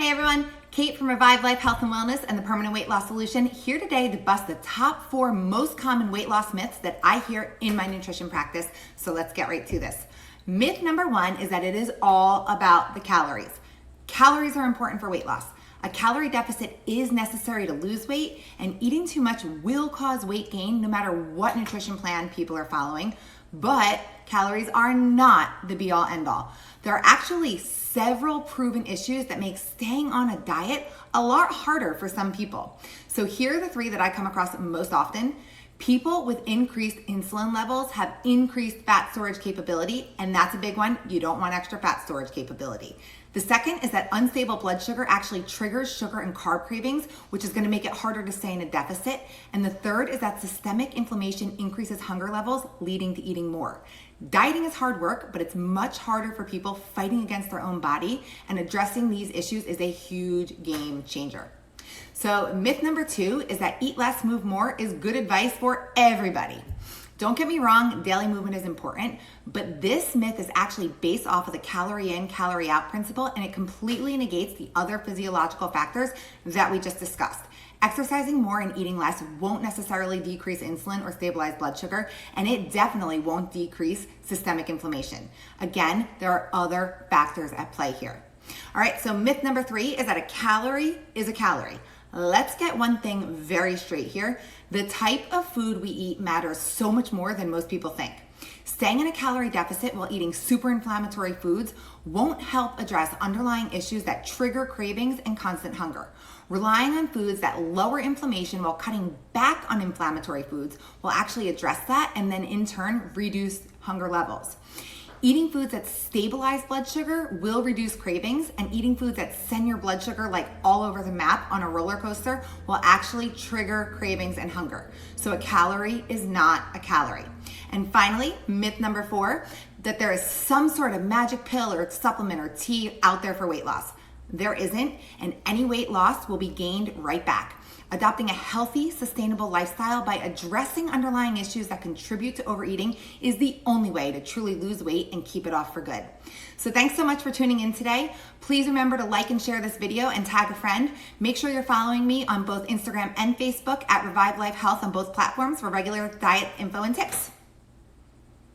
Hey everyone, Kate from Revive Life Health and Wellness and the Permanent Weight Loss Solution here today to bust the top 4 most common weight loss myths that I hear in my nutrition practice. So let's get right to this. Myth number 1 is that it is all about the calories. Calories are important for weight loss. A calorie deficit is necessary to lose weight, and eating too much will cause weight gain no matter what nutrition plan people are following. But calories are not the be-all end-all. There are actually several proven issues that make staying on a diet a lot harder for some people. So here are the 3 that I come across most often. People with increased insulin levels have increased fat storage capability, and that's a big one. You don't want extra fat storage capability. The second is that unstable blood sugar actually triggers sugar and carb cravings, which is going to make it harder to stay in a deficit. And the third is that systemic inflammation increases hunger levels, leading to eating more. Dieting is hard work, but it's much harder for people fighting against their own body, and addressing these issues is a huge game changer. So myth number 2 is that eat less, move more is good advice for everybody. Don't get me wrong, daily movement is important, but this myth is actually based off of the calorie in, calorie out principle, and it completely negates the other physiological factors that we just discussed. Exercising more and eating less won't necessarily decrease insulin or stabilize blood sugar, and it definitely won't decrease systemic inflammation. Again, there are other factors at play here. All right, so myth number 3 is that a calorie is a calorie. Let's get one thing very straight here. The type of food we eat matters so much more than most people think. Staying in a calorie deficit while eating super inflammatory foods won't help address underlying issues that trigger cravings and constant hunger. Relying on foods that lower inflammation while cutting back on inflammatory foods will actually address that and then in turn reduce hunger levels. Eating foods that stabilize blood sugar will reduce cravings, and eating foods that send your blood sugar like all over the map on a roller coaster will actually trigger cravings and hunger. So a calorie is not a calorie. And finally, myth number 4, that there is some sort of magic pill or supplement or tea out there for weight loss. There isn't, and any weight loss will be gained right back. Adopting a healthy, sustainable lifestyle by addressing underlying issues that contribute to overeating is the only way to truly lose weight and keep it off for good. So thanks so much for tuning in today. Please remember to like and share this video and tag a friend. Make sure you're following me on both Instagram and Facebook at Revive Life Health on both platforms for regular diet info and tips.